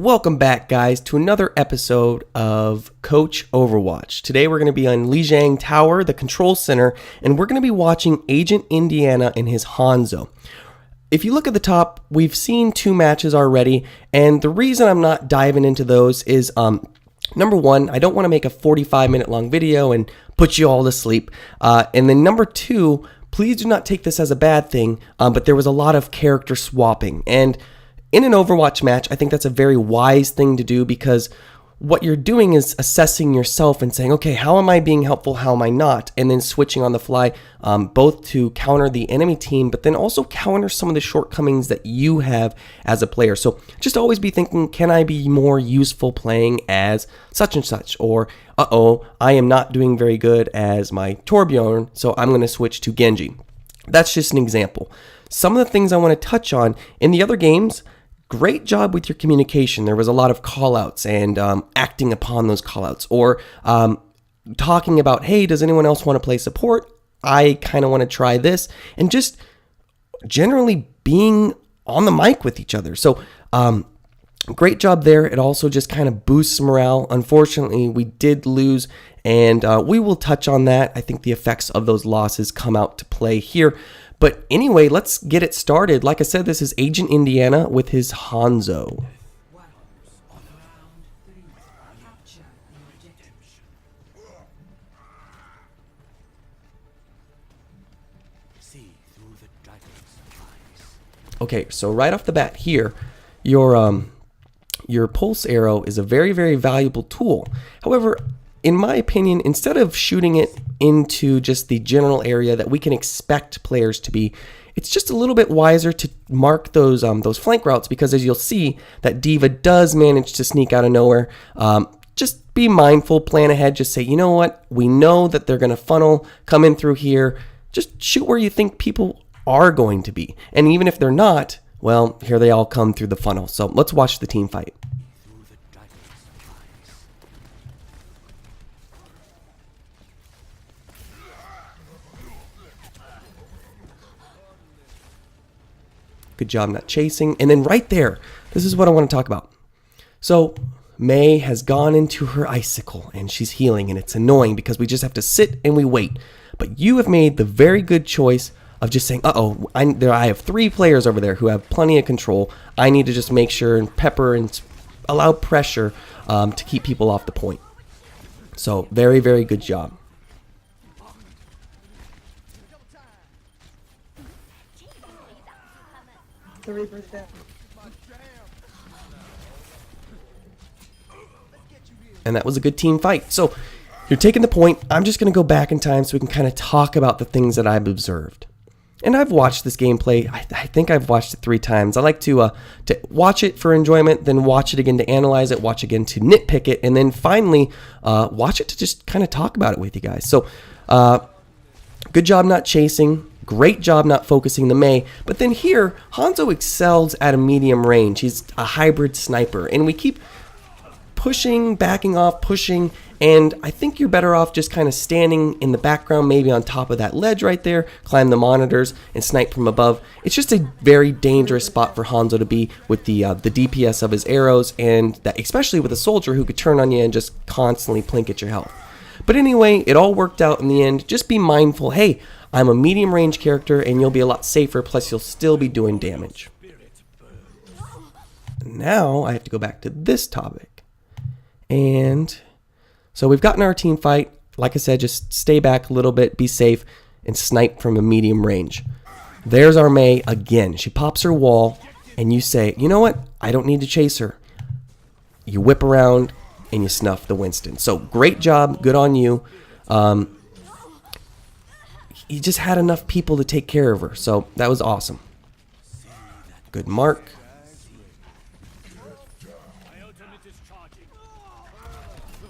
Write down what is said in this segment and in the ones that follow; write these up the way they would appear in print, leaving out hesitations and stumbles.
Welcome back, guys, to another episode of Coach Overwatch. Today we're going to be on Lijiang Tower, the control center, and we're going to be watching Agent Indiana and his Hanzo. If you look at the top, we've seen two matches already, and the reason I'm not diving into those is, number one, I don't want to make a 45-minute long video and put you all to sleep, and then number two, please do not take this as a bad thing, but there was a lot of character swapping, and in an Overwatch match, I think that's a very wise thing to do because what you're doing is assessing yourself and saying, okay, how am I being helpful? How am I not? And then switching on the fly, both to counter the enemy team, but then also counter some of the shortcomings that you have as a player. So just always be thinking, can I be more useful playing as such and such? Or, I am not doing very good as my Torbjorn, so I'm going to switch to Genji. That's just an example. Some of the things I want to touch on in the other games. Great job with your communication. There was a lot of callouts and acting upon those callouts, or talking about, hey, does anyone else want to play support? I kind of want to try this, and just generally being on the mic with each other. So great job there. It also just kind of boosts morale. Unfortunately, we did lose, and we will touch on that. I think the effects of those losses come out to play here. But anyway, let's get it started. Like I said, this is Agent Indiana with his Hanzo. Okay, so right off the bat here, your pulse arrow is a very, very valuable tool. However, in my opinion, instead of shooting it into just the general area that we can expect players to be, it's just a little bit wiser to mark those flank routes, because as you'll see, that D.Va does manage to sneak out of nowhere. Just be mindful, plan ahead, just say, you know what, we know that they're going to funnel, come in through here, just shoot where you think people are going to be. And even if they're not, well, here they all come through the funnel. So let's watch the team fight. Good job not chasing. And then right there, this is what I want to talk about. So Mei has gone into her icicle and she's healing, and it's annoying because we just have to sit and we wait. But you have made the very good choice of just saying, I have 3 players over there who have plenty of control. I need to just make sure and pepper and allow pressure to keep people off the point. So very, very good job. And that was a good team fight. So you're taking the point. I'm just going to go back in time so we can kind of talk about the things that I've observed. And I've watched this gameplay. I think I've watched it 3 times. I like to watch it for enjoyment, then watch it again to analyze it, watch again to nitpick it, and then finally watch it to just kind of talk about it with you guys. So good job not chasing. Great job not focusing the Mei. But then here, Hanzo excels at a medium range. He's a hybrid sniper. And we keep pushing, backing off, pushing. And I think you're better off just kind of standing in the background, maybe on top of that ledge right there, climb the monitors, and snipe from above. It's just a very dangerous spot for Hanzo to be with the DPS of his arrows, and that, especially with a soldier who could turn on you and just constantly plink at your health. But anyway, it all worked out in the end. Just be mindful, hey, I'm a medium range character and you'll be a lot safer, plus you'll still be doing damage. Now I have to go back to this topic. And so we've gotten our team fight. Like I said, just stay back a little bit, be safe, and snipe from a medium range. There's our Mei again. She pops her wall and you say, you know what? I don't need to chase her. You whip around and you snuff the Winston. So great job. Good on you. He just had enough people to take care of her, so that was awesome. Good mark.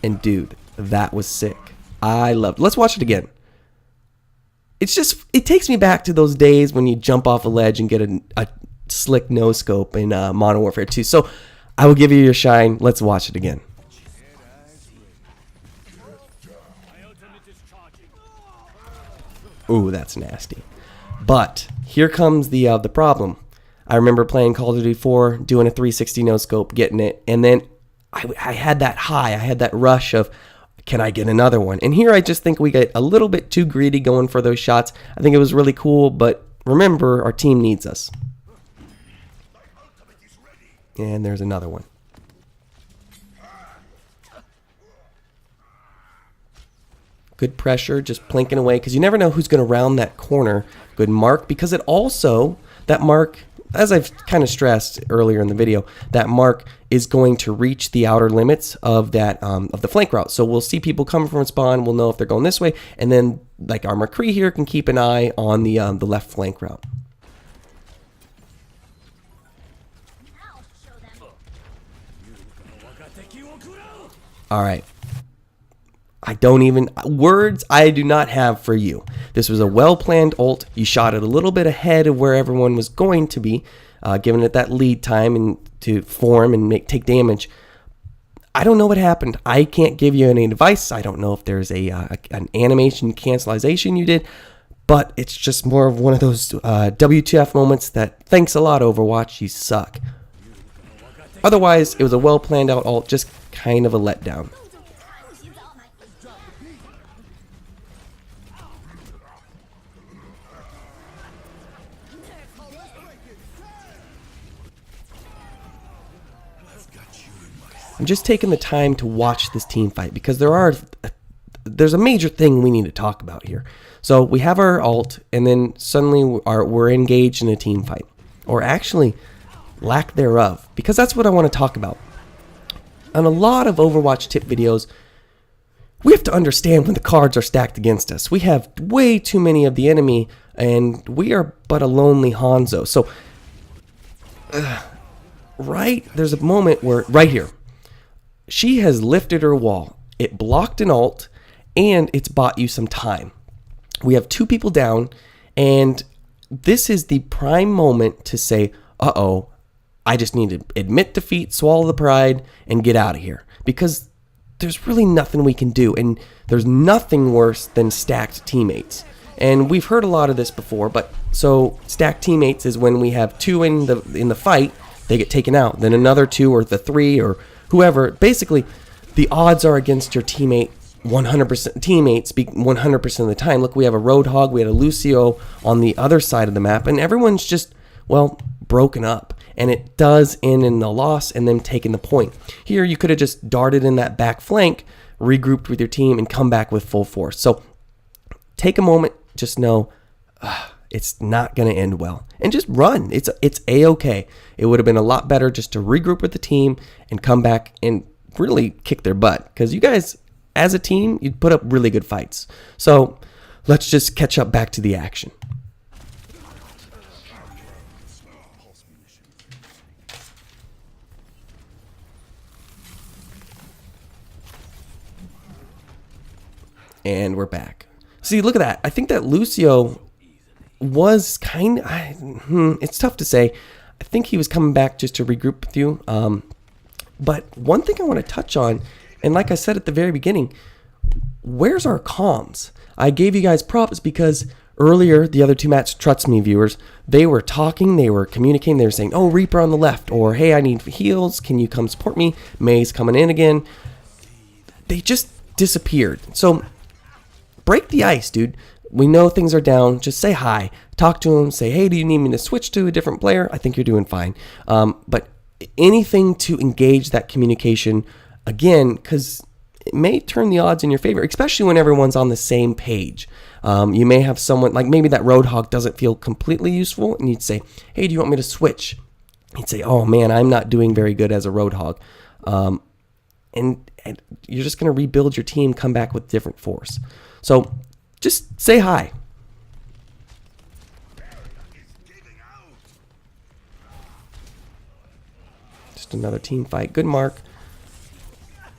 And dude, that was sick. I loved it. Let's watch it again. It's just, it takes me back to those days when you jump off a ledge and get a slick no scope in Modern Warfare 2. So I will give you your shine. Let's watch it again. Ooh, that's nasty. But here comes the problem. I remember playing Call of Duty 4, doing a 360 no scope, getting it, and then I had that high, I had that rush of, can I get another one? And here I just think we get a little bit too greedy going for those shots. I think it was really cool, but remember, our team needs us. And there's another one. Good pressure, just plinking away, because you never know who's going to round that corner. Good mark, because it also, that mark, as I've kind of stressed earlier in the video, that mark is going to reach the outer limits of that of the flank route. So we'll see people coming from spawn, we'll know if they're going this way, and then like our McCree here can keep an eye on the left flank route. All right. Words I do not have for you. This was a well-planned ult. You shot it a little bit ahead of where everyone was going to be, giving it that lead time and to form and take damage. I don't know what happened. I can't give you any advice. I don't know if there's an animation cancelization you did, but it's just more of one of those WTF moments that, thanks a lot, Overwatch, you suck. Otherwise, it was a well-planned out ult, just kind of a letdown. I'm just taking the time to watch this team fight because there's a major thing we need to talk about here. So we have our ult, and then suddenly we're engaged in a team fight, or actually lack thereof, because that's what I want to talk about. On a lot of Overwatch tip videos, we have to understand when the cards are stacked against us. We have way too many of the enemy, and we are but a lonely Hanzo. So, there's a moment where, right here, she has lifted her wall. It blocked an ult, and it's bought you some time. We have two people down, and this is the prime moment to say, uh-oh, I just need to admit defeat, swallow the pride, and get out of here. Because there's really nothing we can do, and there's nothing worse than stacked teammates. And we've heard a lot of this before, but so stacked teammates is when we have two in the fight, they get taken out. Then another two or the three or whoever. Basically, the odds are against your teammate 100%. Teammates speak 100% of the time. Look, we have a Roadhog, we had a Lucio on the other side of the map, and everyone's just, well, broken up. And it does end in a loss and them taking the point. Here, you could have just darted in that back flank, regrouped with your team, and come back with full force. So take a moment, just know it's not going to end well. And just run. It's A-okay. It would have been a lot better just to regroup with the team and come back and really kick their butt. Because you guys, as a team, you'd put up really good fights. So let's just catch up back to the action. And we're back. See, look at that. I think that Lucio was kind of... it's tough to say. I think he was coming back just to regroup with you. But one thing I want to touch on, and like I said at the very beginning, where's our comms? I gave you guys props because earlier, the other two Match Trust Me viewers, they were talking, they were communicating, they were saying, oh, Reaper on the left, or hey, I need heals, can you come support me? May's coming in again. They just disappeared. So break the ice, dude. We know things are down. Just say hi. Talk to them. Say, hey, do you need me to switch to a different player? I think you're doing fine. But anything to engage that communication, again, because it may turn the odds in your favor, especially when everyone's on the same page. You may have someone, like maybe that Roadhog doesn't feel completely useful, and you'd say, hey, do you want me to switch? He'd say, oh, man, I'm not doing very good as a Roadhog. And you're just going to rebuild your team, come back with different force. So just say hi. Just another team fight. Good mark.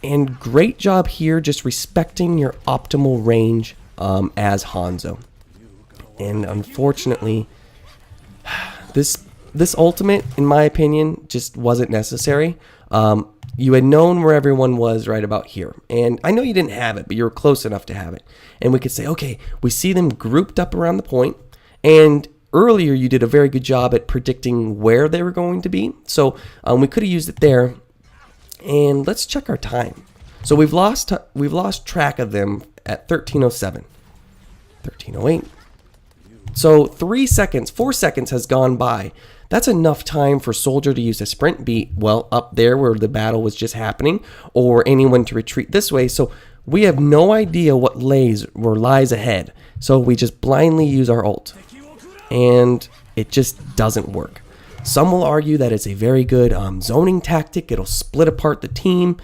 And great job here just respecting your optimal range as Hanzo. And unfortunately, this ultimate, in my opinion, just wasn't necessary. You had known where everyone was right about here. And I know you didn't have it, but you were close enough to have it. And we could say, okay, we see them grouped up around the point, and earlier you did a very good job at predicting where they were going to be. So we could have used it there. And let's check our time. So we've lost track of them at 13:07, 13:08. So 4 seconds has gone by. That's enough time for Soldier to use a sprint beat, well, up there where the battle was just happening, or anyone to retreat this way. So we have no idea what lies ahead. So we just blindly use our ult. And it just doesn't work. Some will argue that it's a very good zoning tactic. It'll split apart the team.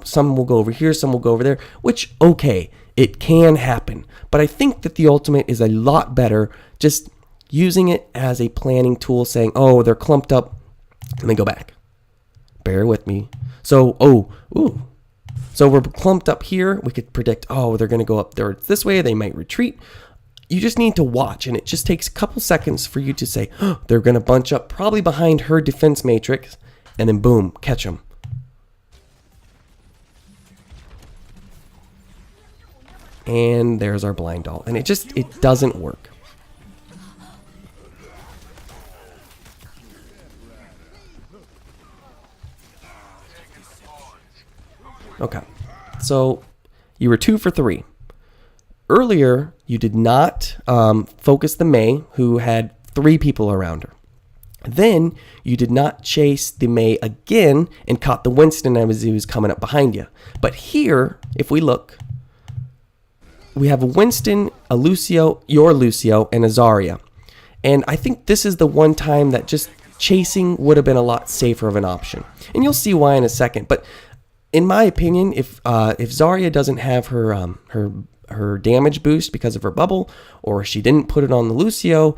Some will go over here, some will go over there, which, okay, it can happen. But I think that the ultimate is a lot better just using it as a planning tool, saying, oh, they're clumped up. Let me go back. Bear with me. So, So we're clumped up here. We could predict, oh, they're going to go up there this way. They might retreat. You just need to watch, and it just takes a couple seconds for you to say, oh, they're going to bunch up probably behind her defense matrix, and then boom, catch them. And there's our blind ult, and it doesn't work. Okay, so you were 2 for 3. Earlier, you did not focus the Mei, who had 3 people around her. Then, you did not chase the Mei again and caught the Winston as he was coming up behind you. But here, if we look, we have a Winston, a Lucio, your Lucio, and a Zarya. And I think this is the one time that just chasing would have been a lot safer of an option. And you'll see why in a second. But in my opinion, if Zarya doesn't have her damage boost because of her bubble, or she didn't put it on the Lucio,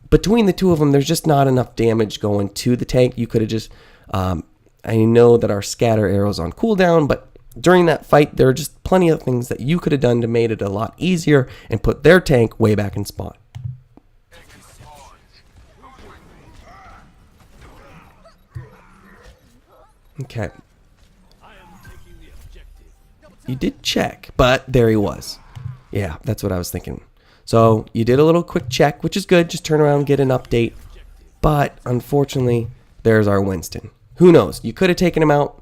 between the two of them, there's just not enough damage going to the tank. You could have just, I know that our scatter arrow's on cooldown, but during that fight, there are just plenty of things that you could have done to made it a lot easier and put their tank way back in spawn. Okay. You did check, but there he was. Yeah, that's what I was thinking. So you did a little quick check, which is good. Just turn around and get an update. But unfortunately, there's our Winston. Who knows? You could have taken him out.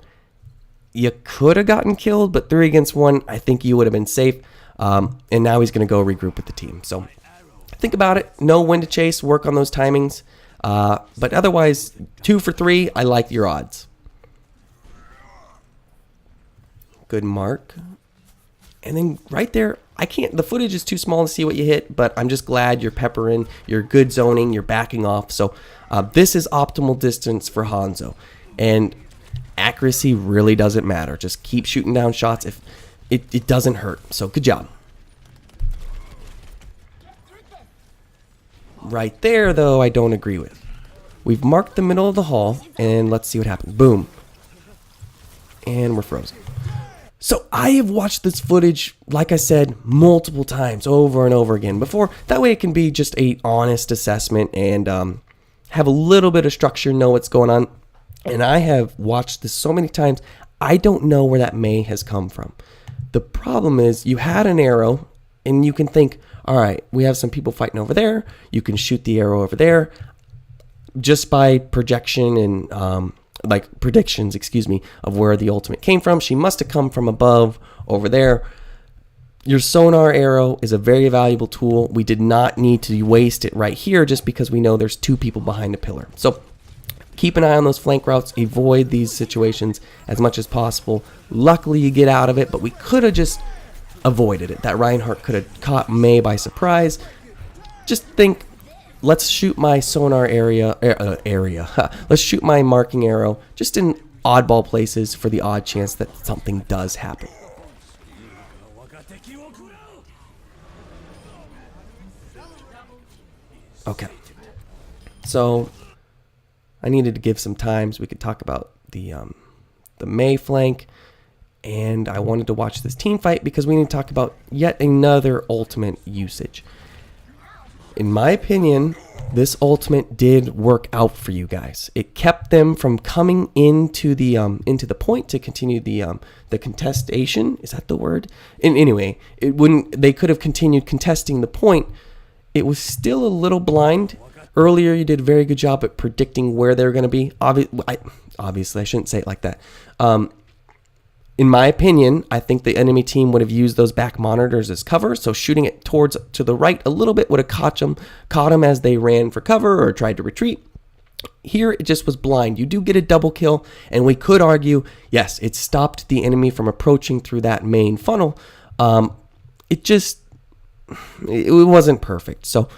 You could have gotten killed, but 3 against 1, I think you would have been safe. And now he's going to go regroup with the team. So think about it. Know when to chase. Work on those timings. But otherwise, 2 for 3, I like your odds. Good mark. And then right there, the footage is too small to see what you hit, but I'm just glad you're peppering, you're good zoning, you're backing off. So this is optimal distance for Hanzo. And accuracy really doesn't matter. Just keep shooting down shots. If it doesn't hurt. So good job. Right there, though, I don't agree with. We've marked the middle of the hall, and let's see what happens. Boom. And we're frozen. So I have watched this footage, like I said, multiple times, over and over again before. That way it can be just a honest assessment and have a little bit of structure, know what's going on. And I have watched this so many times, I don't know where that Mei has come from. The problem is you had an arrow, and you can think, all right, we have some people fighting over there. You can shoot the arrow over there. Just by projection and predictions, of where the ultimate came from. She must have come from above over there. Your sonar arrow is a very valuable tool. We did not need to waste it right here just because we know there's 2 people behind a pillar. So keep an eye on those flank routes. Avoid these situations as much as possible. Luckily, you get out of it, but we could have just avoided it. That Reinhardt could have caught Mei by surprise. Just think, let's shoot my sonar Let's shoot my marking arrow just in oddball places for the odd chance that something does happen. Okay. So I needed to give some times. We could talk about the Mei flank, and I wanted to watch this team fight because we need to talk about yet another ultimate usage. In my opinion, this ultimate did work out for you guys. It kept them from coming into the point to continue the contestation. Is that the word? And anyway, they could have continued contesting the point it was still a little blind. Earlier, you did a very good job at predicting where they're going to be. Obviously, I shouldn't say it like that. In my opinion, I think the enemy team would have used those back monitors as cover, so shooting it to the right a little bit would have caught them as they ran for cover or tried to retreat. Here, it just was blind. You do get a double kill, and we could argue, yes, it stopped the enemy from approaching through that main funnel. It wasn't perfect. So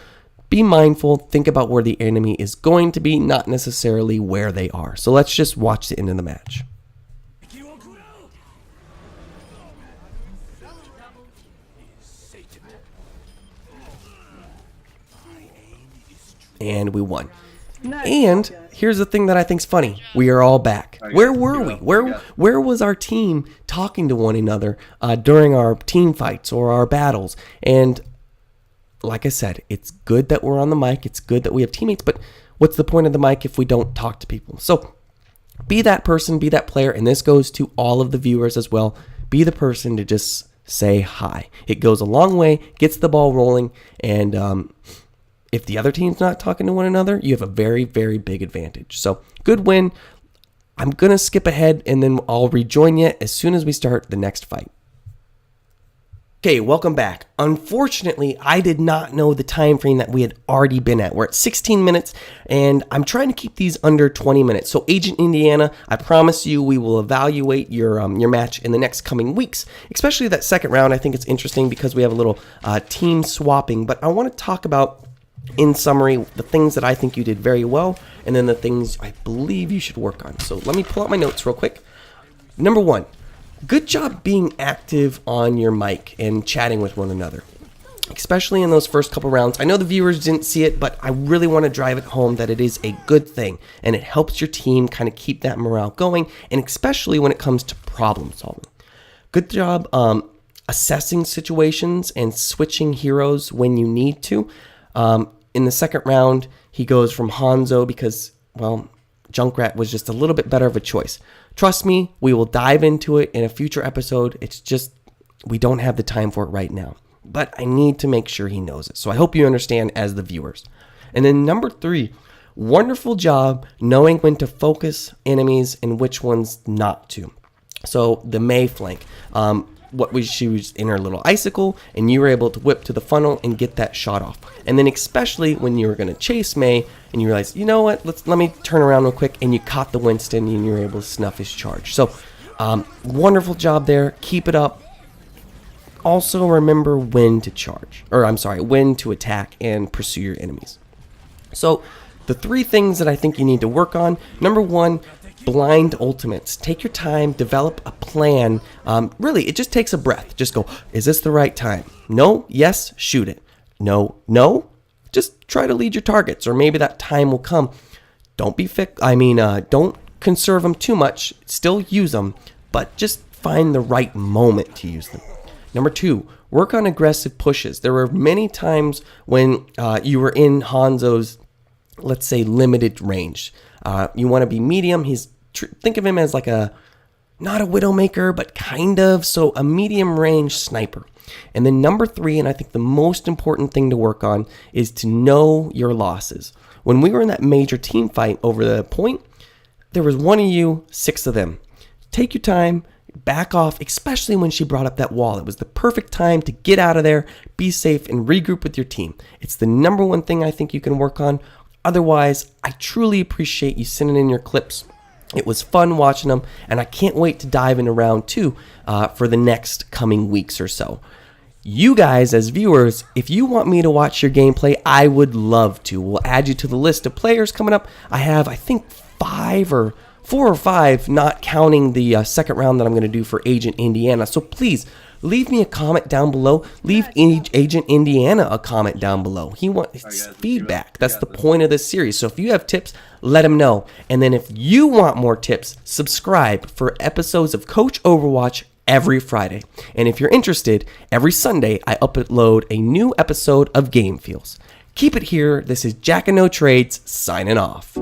be mindful, think about where the enemy is going to be, not necessarily where they are. So let's just watch the end of the match. And we won. And here's the thing that I think's funny. We are all back. Where were we? Where was our team talking to one another during our team fights or our battles? And like I said, it's good that we're on the mic. It's good that we have teammates. But what's the point of the mic if we don't talk to people? So be that person, be that player. And this goes to all of the viewers as well. Be the person to just say hi. It goes a long way, gets the ball rolling, and if the other team's not talking to one another, you have a very, very big advantage. So good win. I'm going to skip ahead and then I'll rejoin you as soon as we start the next fight. Okay, welcome back. Unfortunately, I did not know the time frame that we had already been at. We're at 16 minutes, and I'm trying to keep these under 20 minutes. So, Agent Indiana, I promise you we will evaluate your match in the next coming weeks, especially that second round. I think it's interesting because we have a little team swapping, but I want to talk about, in summary, the things that I think you did very well, and then the things I believe you should work on. So, let me pull out my notes real quick. Number one. Good job being active on your mic and chatting with one another, especially in those first couple rounds. I know the viewers didn't see it, but I really want to drive it home that it is a good thing, and it helps your team kind of keep that morale going, and especially when it comes to problem solving. Good job assessing situations and switching heroes when you need to. In the second round, he goes from Hanzo because, well, Junkrat was just a little bit better of a choice. Trust me, we will dive into it in a future episode. It's just, we don't have the time for it right now. But I need to make sure he knows it. So I hope you understand as the viewers. And then number three, wonderful job knowing when to focus enemies and which ones not to. So the Mei flank, she was in her little icicle, and you were able to whip to the funnel and get that shot off. And then especially when you were going to chase Mei, and you realized, you know what, let me turn around real quick, and you caught the Winston, and you were able to snuff his charge. So, wonderful job there. Keep it up. Also remember when to charge, when to attack and pursue your enemies. So, the three things that I think you need to work on. Number one, blind ultimates. Take your time, develop a plan. Really, it just takes a breath. Just go, is this the right time? No? Yes? Shoot it. No? No? Just try to lead your targets, or maybe that time will come. Don't don't conserve them too much. Still use them, but just find the right moment to use them. Number two, work on aggressive pushes. There were many times when you were in Hanzo's, let's say, limited range. You want to be medium. Think of him as like not a Widowmaker, but kind of, so a medium range sniper. And then number three, and I think the most important thing to work on, is to know your losses. When we were in that major team fight over the point, there was one of you, 6 of them. Take your time, back off, especially when she brought up that wall. It was the perfect time to get out of there, be safe, and regroup with your team. It's the number one thing I think you can work on. Otherwise, I truly appreciate you sending in your clips. It was fun watching them, and I can't wait to dive into round 2 for the next coming weeks or so. You guys, as viewers, if you want me to watch your gameplay, I would love to. We'll add you to the list of players coming up. I have, I think, 4 or 5, not counting the second round that I'm going to do for Agent Indiana. So please, leave me a comment down below. Leave Agent Indiana a comment down below. He wants feedback. That's the point of this series. So if you have tips, let him know. And then if you want more tips, subscribe for episodes of Coach Overwatch every Friday. And if you're interested, every Sunday I upload a new episode of Game Feels. Keep it here. This is Jackofnotrades signing off.